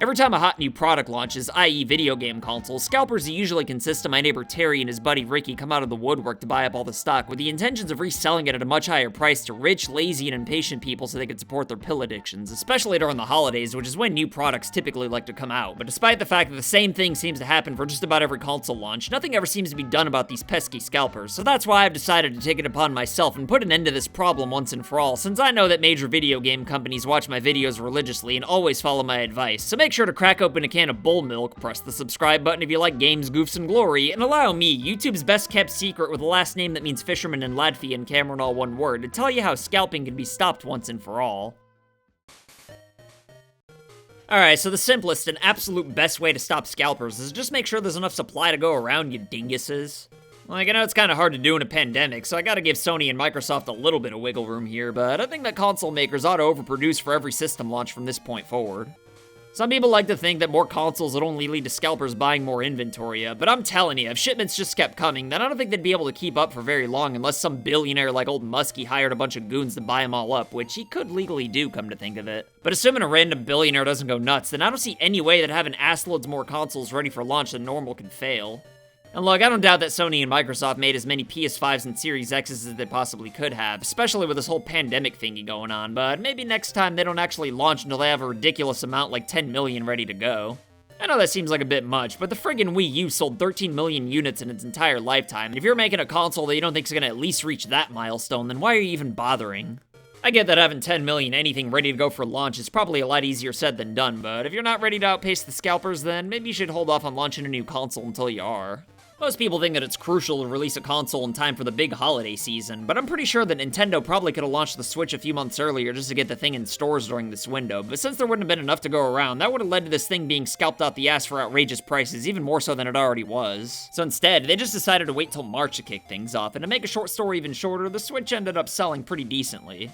Every time a hot new product launches, i.e. video game consoles, scalpers usually consist of my neighbor Terry and his buddy Ricky come out of the woodwork to buy up all the stock with the intentions of reselling it at a much higher price to rich, lazy, and impatient people so they could support their pill addictions, especially during the holidays, which is when new products typically like to come out. But despite the fact that the same thing seems to happen for just about every console launch, nothing ever seems to be done about these pesky scalpers, so that's why I've decided to take it upon myself and put an end to this problem once and for all, since I know that major video game companies watch my videos religiously and always follow my advice. So make sure to crack open a can of bull milk, press the subscribe button if you like games, goofs, and glory, and allow me, YouTube's best kept secret with a last name that means fisherman in Latvian and Cameron all one word, to tell you how scalping can be stopped once and for all. Alright, so the simplest and absolute best way to stop scalpers is just make sure there's enough supply to go around, you dinguses. Like, I know it's kind of hard to do in a pandemic, so I gotta give Sony and Microsoft a little bit of wiggle room here, but I think that console makers ought to overproduce for every system launch from this point forward. Some people like to think that more consoles would only lead to scalpers buying more inventory, but I'm telling you, if shipments just kept coming, then I don't think they'd be able to keep up for very long unless some billionaire like old Muskie hired a bunch of goons to buy them all up, which he could legally do, come to think of it. But assuming a random billionaire doesn't go nuts, then I don't see any way that having assloads more consoles ready for launch than normal could fail. And look, I don't doubt that Sony and Microsoft made as many PS5s and Series X's as they possibly could have, especially with this whole pandemic thingy going on, but maybe next time they don't actually launch until they have a ridiculous amount like 10 million ready to go. I know that seems like a bit much, but the friggin' Wii U sold 13 million units in its entire lifetime, and if you're making a console that you don't think is gonna at least reach that milestone, then why are you even bothering? I get that having 10 million anything ready to go for launch is probably a lot easier said than done, but if you're not ready to outpace the scalpers, then maybe you should hold off on launching a new console until you are. Most people think that it's crucial to release a console in time for the big holiday season, but I'm pretty sure that Nintendo probably could have launched the Switch a few months earlier just to get the thing in stores during this window, but since there wouldn't have been enough to go around, that would have led to this thing being scalped out the ass for outrageous prices, even more so than it already was. So instead, they just decided to wait till March to kick things off, and to make a short story even shorter, the Switch ended up selling pretty decently.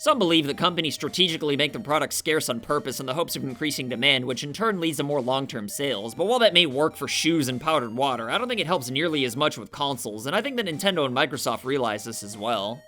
Some believe that companies strategically make their products scarce on purpose in the hopes of increasing demand, which in turn leads to more long-term sales. But while that may work for shoes and powdered water, I don't think it helps nearly as much with consoles, and I think that Nintendo and Microsoft realize this as well.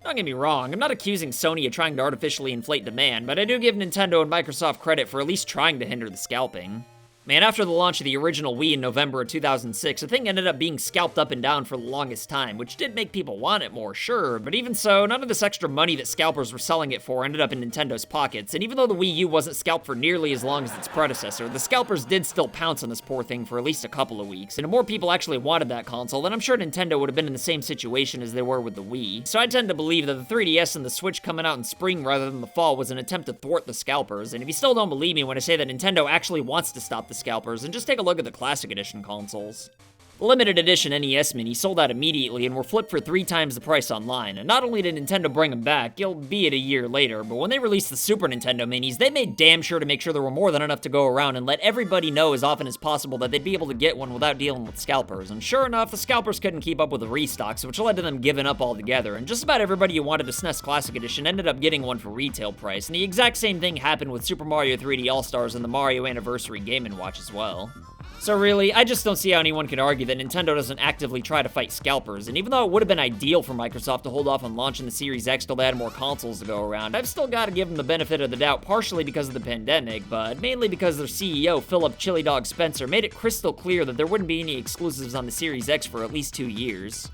Don't get me wrong, I'm not accusing Sony of trying to artificially inflate demand, but I do give Nintendo and Microsoft credit for at least trying to hinder the scalping. Man, after the launch of the original Wii in November of 2006, the thing ended up being scalped up and down for the longest time, which did make people want it more, sure, but even so, none of this extra money that scalpers were selling it for ended up in Nintendo's pockets, and even though the Wii U wasn't scalped for nearly as long as its predecessor, the scalpers did still pounce on this poor thing for at least a couple of weeks, and if more people actually wanted that console, then I'm sure Nintendo would have been in the same situation as they were with the Wii. So I tend to believe that the 3DS and the Switch coming out in spring rather than the fall was an attempt to thwart the scalpers, and if you still don't believe me when I say that Nintendo actually wants to stop the scalpers, and just take a look at the Classic Edition consoles. The limited edition NES Mini sold out immediately and were flipped for 3 times the price online, and not only did Nintendo bring them back, albeit a year later, but when they released the Super Nintendo Minis, they made damn sure to make sure there were more than enough to go around and let everybody know as often as possible that they'd be able to get one without dealing with scalpers, and sure enough, the scalpers couldn't keep up with the restocks, which led to them giving up altogether, and just about everybody who wanted a SNES Classic Edition ended up getting one for retail price, and the exact same thing happened with Super Mario 3D All-Stars and the Mario Anniversary Game & Watch as well. So really, I just don't see how anyone can argue that Nintendo doesn't actively try to fight scalpers, and even though it would have been ideal for Microsoft to hold off on launching the Series X till they had more consoles to go around, I've still got to give them the benefit of the doubt, partially because of the pandemic, but mainly because their CEO, Philip Chili Dog Spencer, made it crystal clear that there wouldn't be any exclusives on the Series X for at least 2 years.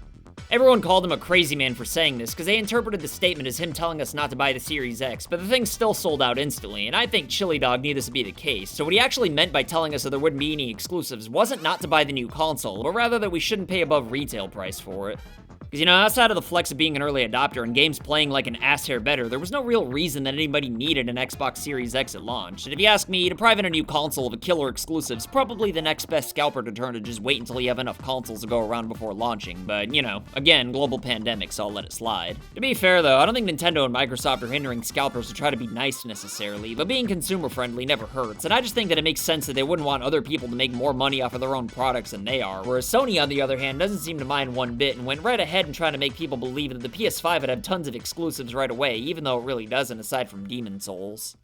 Everyone called him a crazy man for saying this, because they interpreted the statement as him telling us not to buy the Series X, but the thing still sold out instantly, and I think Chili Dog knew this to be the case, so what he actually meant by telling us that there wouldn't be any exclusives wasn't not to buy the new console, but rather that we shouldn't pay above retail price for it. Because, you know, outside of the flex of being an early adopter and games playing like an ass hair better, there was no real reason that anybody needed an Xbox Series X at launch. And if you ask me, to private a new console of a killer exclusive's probably the next best scalper to turn to just wait until you have enough consoles to go around before launching. But, you know, again, global pandemic, so I'll let it slide. To be fair though, I don't think Nintendo and Microsoft are hindering scalpers to try to be nice necessarily, but being consumer friendly never hurts. And I just think that it makes sense that they wouldn't want other people to make more money off of their own products than they are. Whereas Sony, on the other hand, doesn't seem to mind one bit and went right ahead and trying to make people believe that the PS5 would have tons of exclusives right away, even though it really doesn't, aside from Demon's Souls.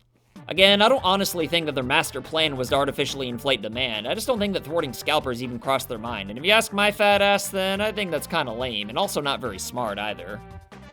Again, I don't honestly think that their master plan was to artificially inflate demand. I just don't think that thwarting scalpers even crossed their mind, and if you ask my fat ass, then I think that's kinda lame, and also not very smart either.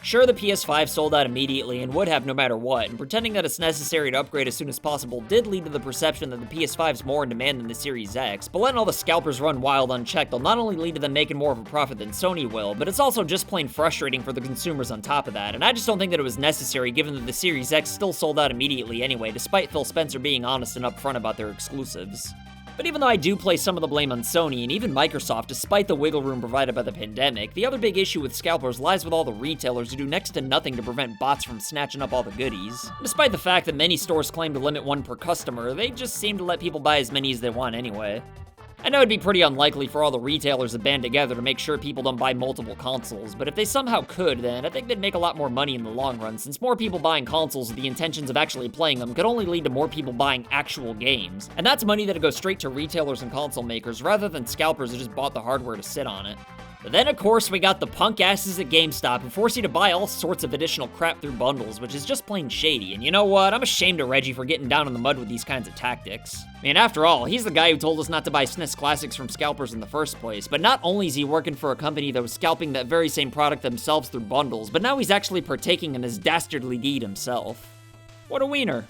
Sure, the PS5 sold out immediately and would have no matter what, and pretending that it's necessary to upgrade as soon as possible did lead to the perception that the PS5 is more in demand than the Series X, but letting all the scalpers run wild unchecked will not only lead to them making more of a profit than Sony will, but it's also just plain frustrating for the consumers on top of that, and I just don't think that it was necessary given that the Series X still sold out immediately anyway, despite Phil Spencer being honest and upfront about their exclusives. But even though I do place some of the blame on Sony and even Microsoft, despite the wiggle room provided by the pandemic, the other big issue with scalpers lies with all the retailers who do next to nothing to prevent bots from snatching up all the goodies. Despite the fact that many stores claim to limit one per customer, they just seem to let people buy as many as they want anyway. I know it'd be pretty unlikely for all the retailers to band together to make sure people don't buy multiple consoles, but if they somehow could, then I think they'd make a lot more money in the long run, since more people buying consoles with the intentions of actually playing them could only lead to more people buying actual games. And that's money that'd go straight to retailers and console makers, rather than scalpers who just bought the hardware to sit on it. But then, of course, we got the punk asses at GameStop who force you to buy all sorts of additional crap through bundles, which is just plain shady. And you know what? I'm ashamed of Reggie for getting down in the mud with these kinds of tactics. I mean, after all, he's the guy who told us not to buy SNES Classics from scalpers in the first place. But not only is he working for a company that was scalping that very same product themselves through bundles, but now he's actually partaking in his dastardly deed himself. What a wiener.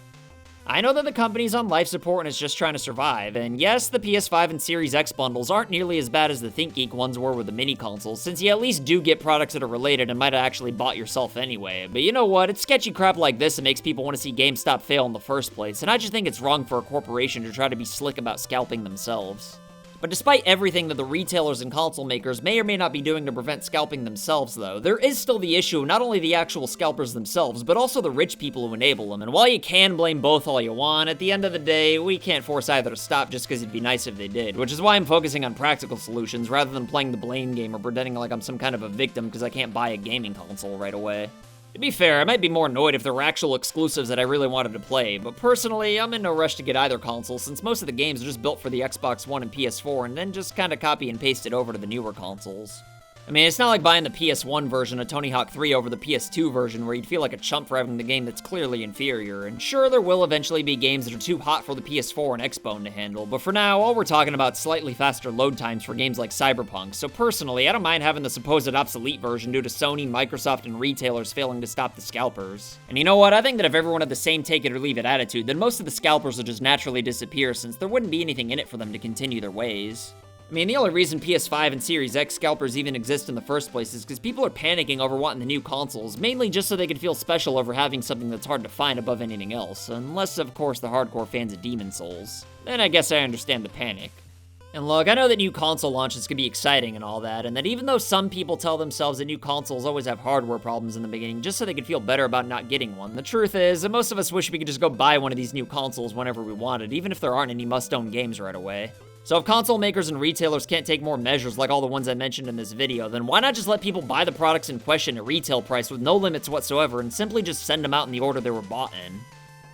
I know that the company's on life support and is just trying to survive, and yes, the PS5 and Series X bundles aren't nearly as bad as the ThinkGeek ones were with the mini consoles, since you at least do get products that are related and might have actually bought yourself anyway. But you know what, it's sketchy crap like this that makes people want to see GameStop fail in the first place, and I just think it's wrong for a corporation to try to be slick about scalping themselves. But despite everything that the retailers and console makers may or may not be doing to prevent scalping themselves, though, there is still the issue of not only the actual scalpers themselves, but also the rich people who enable them. And while you can blame both all you want, at the end of the day, we can't force either to stop just because it'd be nice if they did, which is why I'm focusing on practical solutions rather than playing the blame game or pretending like I'm some kind of a victim because I can't buy a gaming console right away. To be fair, I might be more annoyed if there were actual exclusives that I really wanted to play, but personally, I'm in no rush to get either console since most of the games are just built for the Xbox One and PS4 and then just kinda copy and paste it over to the newer consoles. I mean, it's not like buying the PS1 version of Tony Hawk 3 over the PS2 version where you'd feel like a chump for having the game that's clearly inferior, and sure, there will eventually be games that are too hot for the PS4 and Xbone to handle, but for now, all we're talking about is slightly faster load times for games like Cyberpunk, so personally, I don't mind having the supposed obsolete version due to Sony, Microsoft, and retailers failing to stop the scalpers. And you know what, I think that if everyone had the same take it or leave it attitude, then most of the scalpers would just naturally disappear since there wouldn't be anything in it for them to continue their ways. I mean, the only reason PS5 and Series X scalpers even exist in the first place is because people are panicking over wanting the new consoles, mainly just so they can feel special over having something that's hard to find above anything else, unless, of course, the hardcore fans of Demon's Souls. Then I guess I understand the panic. And look, I know that new console launches can be exciting and all that, and that even though some people tell themselves that new consoles always have hardware problems in the beginning just so they could feel better about not getting one, the truth is that most of us wish we could just go buy one of these new consoles whenever we wanted, even if there aren't any must-own games right away. So if console makers and retailers can't take more measures like all the ones I mentioned in this video, then why not just let people buy the products in question at retail price with no limits whatsoever and simply just send them out in the order they were bought in?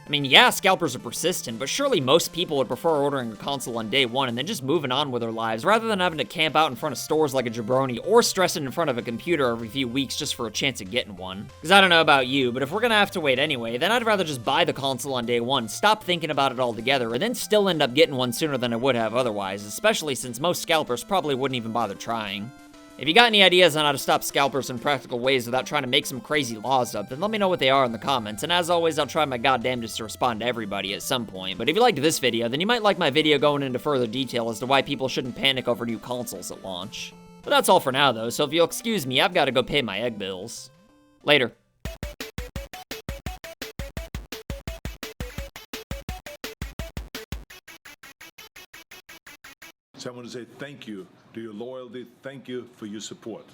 I mean, yeah, scalpers are persistent, but surely most people would prefer ordering a console on day one and then just moving on with their lives, rather than having to camp out in front of stores like a jabroni or stressing in front of a computer every few weeks just for a chance at getting one. Because I don't know about you, but if we're gonna have to wait anyway, then I'd rather just buy the console on day one, stop thinking about it altogether, and then still end up getting one sooner than I would have otherwise, especially since most scalpers probably wouldn't even bother trying. If you got any ideas on how to stop scalpers in practical ways without trying to make some crazy laws up, then let me know what they are in the comments, and as always, I'll try my goddamnedest to respond to everybody at some point. But if you liked this video, then you might like my video going into further detail as to why people shouldn't panic over new consoles at launch. But that's all for now, though, so if you'll excuse me, I've got to go pay my egg bills. Later. So I want to say thank you to your loyalty, thank you for your support.